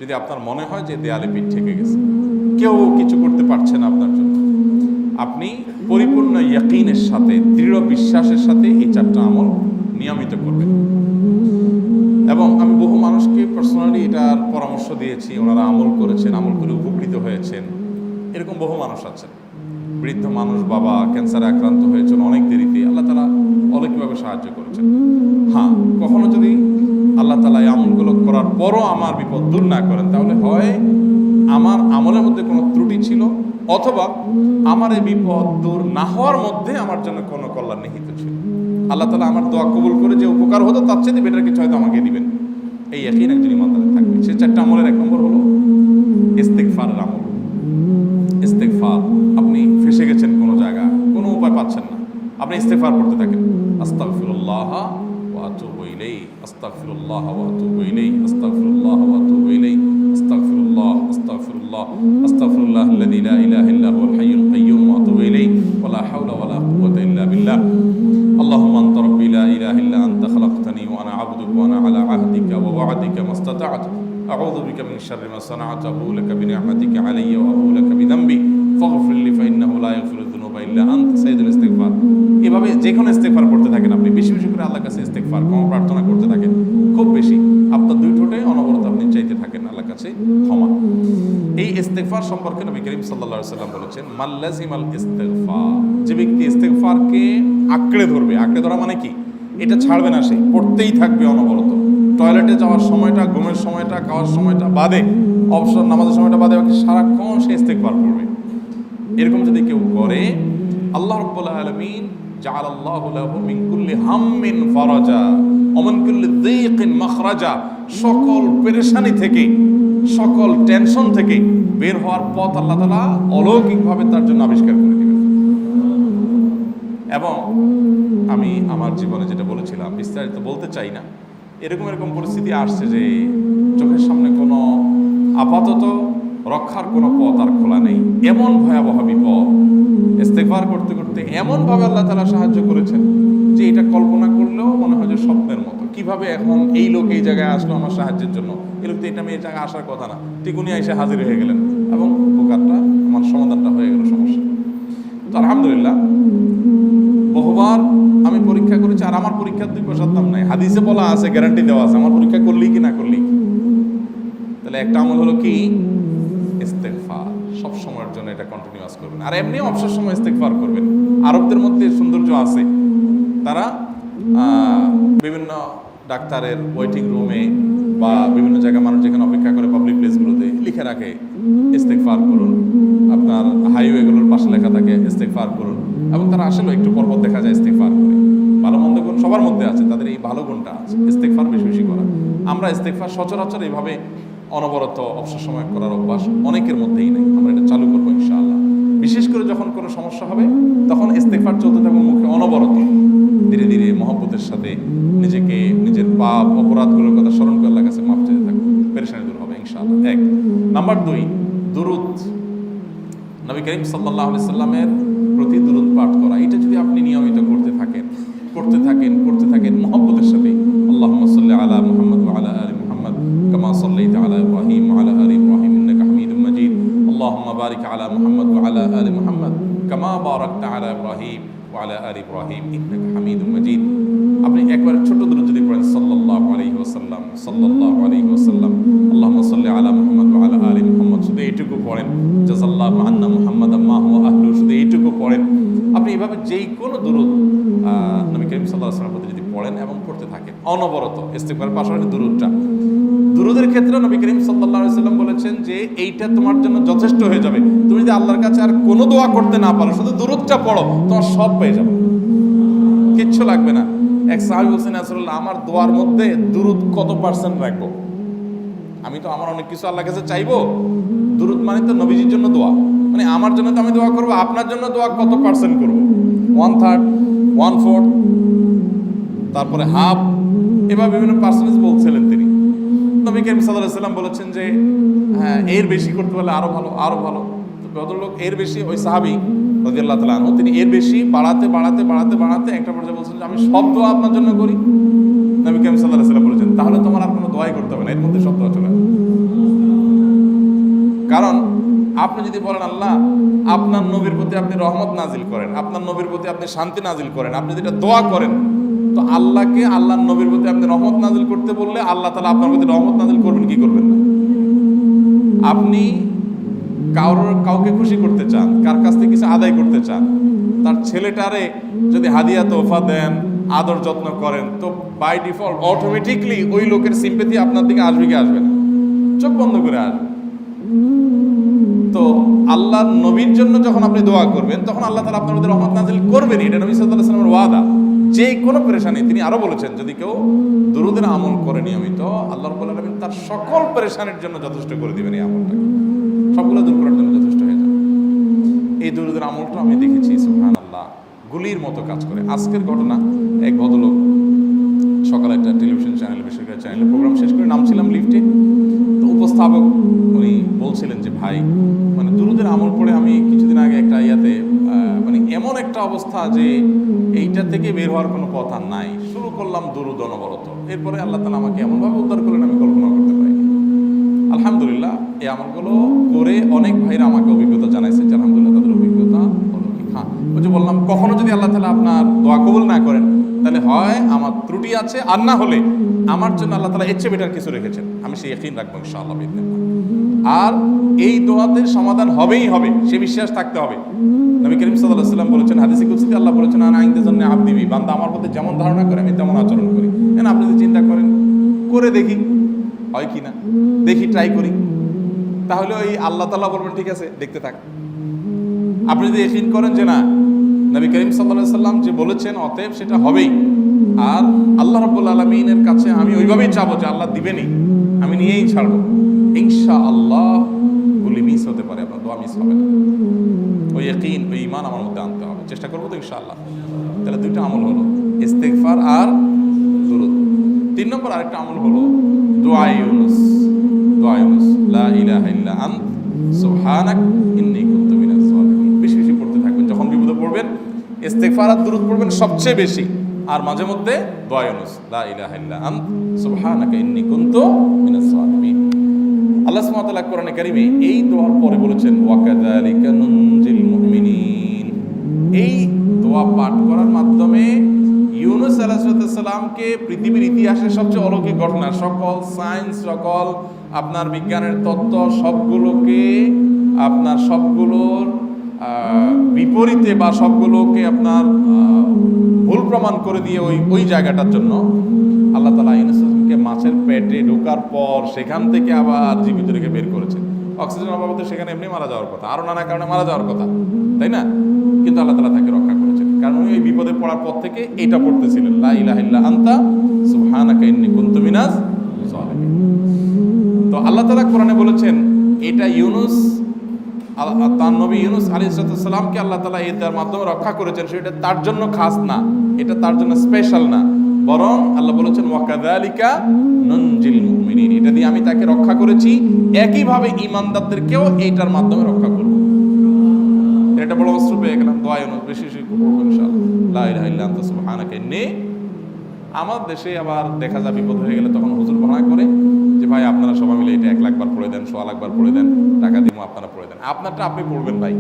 যদি আপনার মনে হয় যে দেয়ালে পিঠ ঠেকে গেছে, কেউ কিছু করতে পারছে না আপনার জন্য, আপনি পরিপূর্ণ ইয়াকিনের সাথে, দৃঢ় বিশ্বাসের সাথে এই 4টা আমল নিয়মিত করবেন। এবং আমি বহু মানুষকে পার্সোনালি এটার পরামর্শ দিয়েছি, ওনারা আমল করেছেন, আমল করে উপকৃত হয়েছেন। এরকম বহু মানুষ আছেন, বৃদ্ধ মানুষ, বাবা ক্যান্সারে আক্রান্ত হয়েছেন অনেক দেরিতে, আল্লাহ তাআলা অলৌকিকভাবে সাহায্য করেছেন। হ্যাঁ, কখনো যদি আল্লাহ তাআলা এই আমলগুলো করার পরও আমার বিপদ দূর না করেন, তাহলে হয় আমার আমলের মধ্যে কোনো ত্রুটি ছিল, অথবা আমার এই বিপদ দূর না হওয়ার মধ্যে আমার জন্য কোনো কল্যাণ নিহিত ছিল। আল্লাহ তাআলা আমার দোয়া কবুল করে যে উপকার হতো তার চেয়ে বেটার কিছু হয়তো আমাকে দিবেন, এই ইয়াকিন একজন ইমানদারের থাকবে। সেই 4টা আমলের 1 নম্বর হলো ইস্তেগফারের আমল। ইস্তেগফার, আপনি ফেসে গেছেন কোনো জায়গা, কোনো উপায় পাচ্ছেন না, আপনি ইস্তেগফার করতে থাকেন। আস্তাগফিরুল্লাহ ওয়া আতুবু ইলাইহি, আস্তাগফিরুল্লাহ ওয়া আতুবু ইলাইহি, আস্তাগফিরুল্লাহ ওয়া আতুবু ইলাইহি, আস্তাগফিরুল্লাহ, আস্তাগফিরুল্লাহ, আস্তাগফিরুল্লাহাল্লাযী লা ইলাহা ইল্লা হুয়াল হাইয়ুল কাইয়্যুম ওয়া আতুবু ইলাইহি ওয়া লা হাওলা ওয়া লা কুওয়াতা ইল্লা বিল্লাহ। اللهم أنت ربي لا إله إلا أنت خلقتني وأنا عبدك وأنا على عهدك ووعدك ما استطعت أعوذ بك من شر ما صنعت أبوء لك بنعمتك علي وأبوء لك بذنبي فاغفر لي فإنه لا يغفر الذنوب إلا أنت سيد الاستغفار। এভাবে যে কোনো ইস্তেগফার করতে থাকেন, আপনি বেশি বেশি করে আল্লাহর কাছে ইস্তেগফার, ক্ষমা প্রার্থনা করতে থাকেন, খুব বেশি। আপনার 2 ঠোঁটে অনবরত আপনি চাইতে থাকেন আল্লাহর কাছে ক্ষমা। এই ইস্তেগফার সম্পর্কে নবী করিম সাল্লাল্লাহু আলাইহি ওয়াসাল্লাম বলেছেন, মাল্লাজিমাল ইস্তেগফার, যে ব্যক্তি ইস্তেগফারকে আঁকড়ে ধরবে, আঁকড়ে ধরা মানে কি, এটা ছাড়বে না, সে পড়তেই থাকবে অনবরত। টয়লেটে যাওয়ার সময়টা, ঘুমের সময়টা, খাওয়ার সময়টা বাদে, অবসর নামাজের সময়টা বাদে, বাকি সারাক্ষণ সে ইস্তেগফার করবে। এরকম যদি কেউ করে, আল্লাহ রাব্বুল আলামিন জাআলাল্লাহু লাহু মিন কুল্লি হাম্মিন ফারাজা ওয়া মিন কুল্লি যায়কিন মাখরাজা, সকল পেরেশানি থেকে, সকল টেনশন থেকে বের হওয়ার পথ আল্লাহ তাআলা অলৌকিকভাবে তার জন্য আবিষ্কার করে দিবেন। এবং আমি আমার জীবনে যেটা বলেছিলাম, বিস্তারিত বলতে চাই না, এরকম পরিস্থিতি আসছে যে চোখের সামনে কোনো আপাতত রক্ষার কোনো পথ আর খোলা নেই, এমন ভয়াবহ বিপদ। ইস্তেগফার করতে করতে এমনভাবে আল্লাহ তাআলা সাহায্য করেছেন যে এটা কল্পনা করলেও মনে হয় যে স্বপ্নের মতো। কিভাবে এখন এই লোক এই জায়গায় আসলো আমার সাহায্যের জন্য, এই লোক তো এটা আমি এই জায়গায় আসার কথা না, ঠিক উনি এসে হাজির হয়ে গেলেন এবং উপকারটা, আমার সমাধানটা হয়ে গেল সমস্যা। তো আলহামদুলিল্লাহ, বহুবার আমি পরীক্ষা করেছি, আর আমার পরীক্ষার 2 পয়সার দাম নাই। হাদিসে বলা আছে, গ্যারান্টি দেওয়া আছে, আমার পরীক্ষা করলেই কি না করলেই। তাহলে একটা আমল হলো কি, ইস্তেগফার। সব সময়ের জন্য এটা কন্টিনিউয়াস করবেন, আর এমনিও অবসর সময় ইস্তেগফার করবেন। আরবদের মধ্যে সৌন্দর্য আছে, তারা বিভিন্ন ডাক্তারের ওয়েটিং রুমে বা বিভিন্ন জায়গায় মানুষ যেখানে অপেক্ষা করে পাবলিক প্লেসগুলোতে লিখে রাখে ইস্তেগফার করুন, আপনার হাইওয়েগুলোর পাশে লেখা থাকে ইস্তেগফার করুন। এবং তারা আসলে একটু পরপর দেখা যায় ইস্তেগফার করে। ভালো মন্দ গুণ সবার মধ্যে আছে, তাদের এই ভালো গুণটা আছে, ইস্তেগফার বেশি বেশি করা। আমরা ইস্তেগফার সচরাচর এইভাবে অনবরত অবসর সময় করার অভ্যাস অনেকের মধ্যেই নেই। আমরা এটা চালু করবো ইনশাআল্লাহ। বিশেষ করে যখন কোনো সমস্যা হবে তখন ইস্তেগফার চলতে থাকবে মুখে অনবরত। ধীরে ধীরে মহব্বতের সাথে নিজেকে, নিজের পাপ অপরাধগুলোর কথা স্মরণ করে আল্লাহর কাছে মাফ চাইতে থাকবে, পেরেশানি দূর হবে ইনশাআল্লাহ। 1 নাম্বার 2, দুরূদ। নবী করিম সাল্লাল্লাহু আলাইহি সাল্লামের প্রতি দুরূদ পাঠ করা, এটা যদি আপনি নিয়মিত করতে থাকেন মহব্বতের সাথে, আল্লাহুম্মা সাল্লি আলা মুহাম্মদ ওয়া আলা আলি মুহাম্মদ কামা সাল্লাইতা আলা ইব্রাহিম ওয়া আলা আলি ইব্রাহিম ইন্নাকা হামিদুম মাজিদ, আল্লাহুম্মা বারিক আলা মুহাম্মদ ওয়া আলা আলি মুহাম্মদ কামা বারাকতা আলা ইব্রাহিম ওয়া আলা আলি ইব্রাহিম ইন্নাকা হামিদুম মাজিদ। আপনি একবার ছোট দুরূদ যদি পড়েন, সাল্লাল্লাহু আলাইহি ওয়াসাল্লাম, সাল্লাল্লাহু আলাইহি ওয়াসাল্লাম, আল্লাহুম্মা সাল্লি আলা মুহাম্মদ ওয়া আলা আলি মুহাম্মদ, শুধু এইটুকু পড়েন। জাযাল্লাহু আন্না মুহাম্মাদাম মা হুয়া আহলু, শুধু এইটুকু পড়েন। আপনি এভাবে যেই কোনো দুরূদ নবী করিম সাল্লাল্লাহু আলাইহি ওয়াসাল্লামের প্রতি যদি পড়েন এবং পড়তে থাকেন অনবরত, ইস্তেগফারের পাশাপাশি দুরূদের ক্ষেত্রে নবী করিম সাল্লাল্লাহু আলাইহি ওয়াসাল্লাম বলেছেন যে এইটা তোমার জন্য যথেষ্ট হয়ে যাবে। তুমি যদি আল্লাহর কাছে আর কোনো দোয়া করতে না পারো, শুধু দুরূদটা পড়ো, তোমার সব পেয়ে যাবে, কিচ্ছু লাগবে না। এক সাহাবী বলছেন, রাসূলুল্লাহ, আমার দোয়ার মধ্যে দুরূদ কত পার্সেন্ট রাখবো? আমি তো আমার অনেক কিছু আল্লাহর কাছে চাইবো, দুরূদ মানে তো নবীজির জন্য দোয়া, মানে আমার জন্য তো আমি দোয়া করবো, আপনার জন্য দোয়া কত পার্সেন্ট করবো? 1/3, 1/4, তারপরে হাফ, এভাবে বিভিন্ন পার্সেন্টেজ বলছিলেন তিনি। নবী করিম সাল্লাল্লাহু আলাইহি ওয়াসাল্লাম বলেছেন যে হ্যাঁ, এর বেশি করতে পারলে আরো ভালো, আরো ভালো। তো ভদ্রলোক এর বেশি, ওই সাহাবী রাদিয়াল্লাহু তাআলা আনহু, তিনি এর বেশি বাড়াতে একটা পর্যায়ে বলছেন যে আমি সব দোয়া আপনার জন্য করি। নবী করিম সাল্লাল্লাহু আলাইহি ওয়াসাল্লাম বলেছেন, তাহলে তোমার আর কোনো দোয়াই করতে হবে না, এর মধ্যে সব দোয়া চলে আসবে। কারণ আপনি যদি বলেন আল্লাহ আপনার নবীর প্রতি আপনি রহমত নাজিল করেন, আপনার নবীর প্রতি আপনি শান্তি নাজিল করেন, আপনি যেটা দোয়া করেন, তো আল্লাহকে আল্লাহর নবীর প্রতি আপনি রহমত নাজিল করতে বললে আল্লাহ তাআলা আপনার প্রতি রহমত নাজিল করবেন কি করবেন না? আপনি কাউকে খুশি করতে চান, কার কাছ থেকে কিছু আদায় করতে চান, তার ছেলেটারে যদি হাদিয়া তোহফা দেন, আদর যত্ন করেন, তো বাই ডিফল্ট অটোমেটিকলি ওই লোকের সিম্পেথি আপনার দিকে আসবে কি আসবে না? চোখ বন্ধ করে আসবে। তো আল্লাহর নবীর জন্য যখন আপনি দোয়া করবেন তখন আল্লাহ তাআলা আপনার মধ্যে রহমত নাজিল করবেন, এটা নবী সাল্লাল্লাহু আলাইহি ওয়াসাল্লামের ওয়াদা। যে কোনো পেরেশানি, তিনি আরো বলেছেন যদি কেউ দুরূদের আমল করে নিয়মিত, আল্লাহ রাব্বুল আলামিন তার সকল পেরেশানির জন্য যথেষ্ট করে দিবেন। এই আমলটাকে সবগুলো দূর করার জন্য যথেষ্ট হয়ে যাবে। এই দুরূদের আমলটা আমি দেখেছি সুবহানাল্লাহ গুলির মতো কাজ করে। আজকের ঘটনা, এক ভদ্রলোক সকালে একটা টেলিভিশন চ্যানেল, বেসরকারি চ্যানেলে প্রোগ্রাম শেষ করে নামছিলাম লিফটে, তো উপস্থাপক উনি বলছিলেন যে ভাই মানে দুরূদের আমল পড়ে আমি কিছুদিন আগে একটা ইয়াতে মানে এমন একটা অবস্থা যে এইটা থেকে বের হওয়ার কোনো পথ আর নাই, শুরু করলাম দুরূদ অনবরত, এরপরে আল্লাহ তাআলা আমাকে এমনভাবে উদ্ধার করলেন আমি কল্পনা করতে পারি। আলহামদুলিল্লাহ এই আমলগুলো করে অনেক ভাইরা আমাকে অভিজ্ঞতা জানাইছে যে আলহামদুলিল্লাহ তাদের অভিজ্ঞতা হলো কি। হ্যাঁ, ওই যে বললাম কখনো যদি আল্লাহ তাআলা আপনার দোয়া কবুল না করেন তাহলে হয় আমার ত্রুটি আছে, আর না হলে আমার জন্য আল্লাহ তাআলা এর চেয়ে বেটার কিছু রেখেছেন, আমি সেই ইয়াকিন রাখবো ইনশাআল্লাহ বিইذنিল্লাহ। আর এই দোয়াতে সমাধান হবেই হবে, সে বিশ্বাস থাকতে হবে। নবী করিম সাল্লাল্লাহু আলাইহি ওয়াসাল্লাম বলেছেন, হাদিসে কুদসিতে আল্লাহ বলেছেন আনা ইনদা যান্নি আবদি বি, বান্দা আমার প্রতি যেমন ধারণা করে আমি তেমন আচরণ করি। আপনি যদি চিন্তা করেন করে দেখি হয় কি না, দেখি ট্রাই করি, তাহলে ওই আল্লাহ তাআলা বলবেন ঠিক আছে দেখতে থাক। আপনি যদি ইয়াকিন করেন যে না নবী করিম সাল্লাল্লাহু আলাইহি ওয়াসাল্লাম যে বলেছেন অতএব সেটা হবেই, আর আল্লাহ রাব্বুল আলামিনের কাছে আমি ওইভাবেই চাবো যে আল্লাহ দিবেনই, আমি নিয়েই ছাড়বো, ইনশাআল্লাহ গুলি মিস হতে পারে, আপনার দোয়া মিস হবে না। ওই ইয়াকিন, ওই ঈমান আমার মধ্যে আনতে হবে, চেষ্টা করবো তো ইনশাআল্লাহ। তাহলে দুইটা আমল হলো, ইস্তিগফার আর দুরূদ। 3 নম্বর আরেকটা আমল হলো দোয়া ইউনুস। দোয়া ইউনুস, লা ইলাহা ইল্লা আন্ত সুবহানাক ইন্নী কুনতু মিনাজ জালিমিন। বেশি বেশি পড়তে থাকবেন, যখন বিপদে পড়বেন ইস্তিগফার আর দুরূদ পড়বেন সবচেয়ে বেশি, আর মাঝে মধ্যে দোয়া ইউনুস, লা ইলাহা ইল্লা আন্ত সুবহানাকা ইন্নী কুনতু মিনাজ জালিমিন। আল্লাহ সুবহানাহু ওয়া তাআলা কোরআনে কারীমে এই দোয়ার পরে বলেছেন ওয়া কাযালিকা নুনজিল মুমিনিন। এই দোয়া পাঠ করার মাধ্যমে ইউনুস আলাইহিস সালামকে পৃথিবীর ইতিহাসের সবচেয়ে অলৌকিক ঘটনা, সকল সায়েন্স, সকল আপনার বিজ্ঞানের তত্ত্ব সবগুলোকে আপনার সবগুলোর বিপরীতে বা সবগুলোকে আপনার ভুল প্রমাণ করে দিয়ে ওই জায়গাটার জন্য আল্লাহ তাআলা ইউনুসকে মাছের পেটে ঢোকার পর সেখান থেকে আবার জীবিত রেখে বের করেছেন। অক্সিজেন অভাবে সেখানে এমনি মারা যাওয়ার কথা, আরো নানা কারণে মারা যাওয়ার কথা, তাই না? কিন্তু আল্লাহ তাআলা তাকে রক্ষা করেছেন, কারণ উনি ওই বিপদে পড়ার পর থেকে এটা পড়তেছিলেন, লা ইলাহা ইল্লা আনতা সুবহানাকা ইন্নী কুনতু মিনাজ জালিমিন। তো আল্লাহ তাআলা কোরআনে বলেছেন এটা ইউনুস, তার নবী ইউনুস আলাইহিস সালামকে আল্লাহ তাআলা এটার মাধ্যমে রক্ষা করেছেন, সেটা তার জন্য খাস না, এটা তার জন্য স্পেশাল না, বরং আল্লাহ বলেছেন ওয়া কাযালিকা নুনজিল মুমিনিন, এটা দিয়ে আমি তাকে রক্ষা করেছি, একইভাবে ঈমানদারদেরকেও এইটার মাধ্যমে রক্ষা করব। এটা বড় অস্ত্র পেয়ে গেলাম। দোয়া ইউনুস বেশি বেশি করব ইনশাআল্লাহ, লা ইলাহা ইল্লা আনতা সুবহানাকা ইন্নী। আমার দেশে আবার দেখা যায় বিপদ হয়ে গেলে তখন হুজুর ভাড়া করে যে ভাই আপনারা সবাই মিলে এটা 1 লাখ বার পড়ে দেন, 100 লাখ বার পড়ে দেন, টাকা দিব আপনারা পড়ে দেন। আপনারটা আপনি পড়বেন ভাই,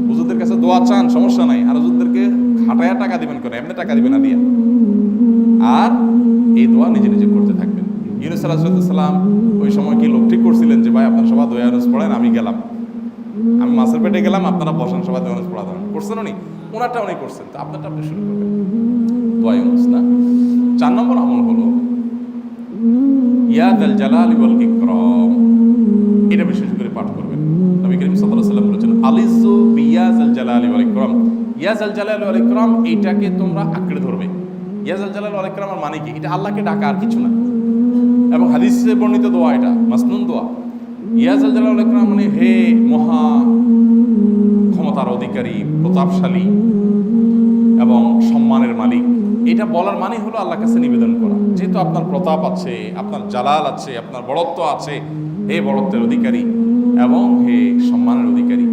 হুজুরদের কাছে দোয়া চান সমস্যা নাই, আর হুজুরদেরকে খাটায়া টাকা দিবেন কেন, এমনি টাকা দিবেন না দিয়া, আর এই দোয়া নিজে নিজে করতে থাকবেন। ইউনুস আলাইহিস সালাম ওই সময় কি লোক ঠিক করছিলেন যে ভাই আপনারা সবাই দোয়া ইউনুস পড়েন, আমি গেলাম, আমি মাছের পেটে গেলাম, আপনারা বসেন সবাই দোয়া ইউনুস পড়া দেন, করছেন উনি, ওনারটা উনি করছেন, তো আপনারটা আপনি শুরু করবেন দোয়া ইউনুস না। 4 নম্বর আমল হলো ইয়া যাল জালালি ওয়াল ইকরাম, এটা বিশেষ করে পাঠ করবেন। নবী করিম সাল্লাল্লাহু আলাইহি ওয়াসাল্লাম বলেছেন আলিযু বিয়া যাল জালালি ওয়াল ইকরাম, ইয়া যাল জালালি ওয়াল ইকরাম এইটাকে তোমরা আঁকড়ে ধরবে। ইয়া যাল জালালি ওয়াল ইকরামের মানে কি? এটা আল্লাহকে ডাকা, আর কিছু না, এবং হাদিসে বর্ণিত দোয়া, এটা মাসনুন দোয়া। ইয়া যাল জালালি ওয়াল ইকরাম মানে হে মহা ক্ষমতার অধিকারী, প্রতাপশালী এবং সম্মানের মালিক, এটা বলার মানে হলো আল্লাহর কাছে নিবেদন করা, যেহেতু আপনার প্রতাপ আছে, আপনার জালাল আছে, আপনার বড়ত্ব আছে, হে বড়ত্বের অধিকারী এবং হে সম্মানের অধিকারী,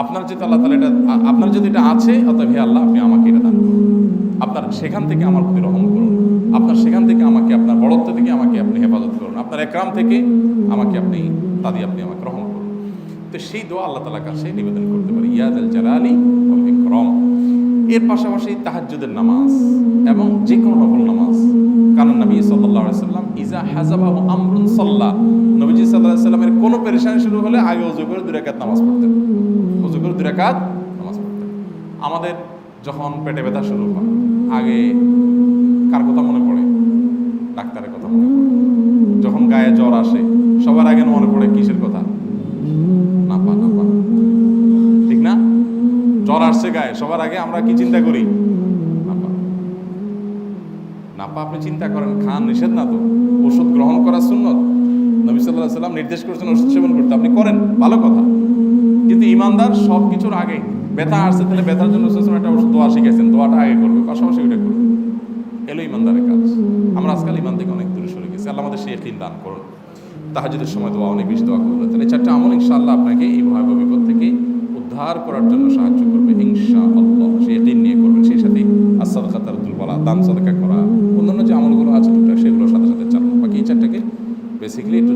আপনার যেহেতু আল্লাহ তাআলা এটা, আপনার যদি এটা আছে, অতএব হে আল্লাহ আপনি আমাকে এটা দান করুন, আপনার সেখান থেকে আমার প্রতি রহম করুন, আপনার সেখান থেকে আমাকে, আপনার বড়ত্ব থেকে আমাকে আপনি হেফাজত করুন, আপনার একরাম থেকে আমাকে আপনি, তা দিয়ে আপনি আমাকে রহম করুন। তো সেই দোয়া আল্লাহ তাআলার কাছে নিবেদন করতে পারি, ইয়া যাল জালালি ওয়াল ইকরাম। এর পাশাপাশি তাহাজ্জুদের নামাজ এবং যে কোনো নফল নামাজ। কারণ নবী সাল্লাল্লাহু আলাইহি সাল্লাম ইজা হাযাবাহু আমরুন সাল্লা, নবীজি সাল্লাল্লাহু আলাইহি সাল্লামের কোনো পেরেশানি শুরু হলে আগে ওযু করে 2 রাকাত নামাজ পড়তেন, ওযু করে 2 রাকাত নামাজ পড়তেন। আমাদের যখন পেটে ব্যথা শুরু হয় আগে কার কথা মনে পড়ে? ডাক্তারের কথা মনে পড়ে। যখন গায়ে জ্বর আসে সবার আগে মনে পড়ে কিসের কথা? নাপা। ঠিক না? জ্বর আসছে গায়ে, সবার আগে আমরা কি চিন্তা করি? নাপা। আপনি চিন্তা করেন, খান নিষেধ না তো, ওষুধ গ্রহণ করা সুন্নত। নবী সাল্লাল্লাহু আলাইহি সাল্লাম নির্দেশ করেছেন ওষুধ সেবন করতে, আপনি করেন, ভালো কথা। কিন্তু ইমানদার সব কিছুর আগে ব্যথা আসছে, তাহলে ব্যথার জন্য একটা ওষুধ দোয়া শিখেছেন, দোয়াটা আগে করবে, পাশাপাশি ওইটা করবে। এলো ইমানদারের কাজ। আমরা আজকাল ইমান থেকে অনেক দূরে সরে গেছি। আল্লাহ আমাদের সেই ইয়াকিন দান করুন। তাহাজ্জুদের সময় দোয়া অনেক বেশি দোয়া করবেন। তাহলে 4টা আমল ইনশাআল্লাহ আপনাকে এই ভয়াবহ বিপদ থেকে উদ্ধার করার জন্য সাহায্য করবে ইনশাআল্লাহ। সেই ইয়াকিন নিয়ে করবেন। সেই সাথে as-সাদাকা তারদুল বালা, দান সাদাকা করা, অন্যান্য যে আমলগুলো আছে টুকটাক সেগুলোর সাথে সাথে চালানো। বাকি এই 4টাকে বেসিক্যালি একটু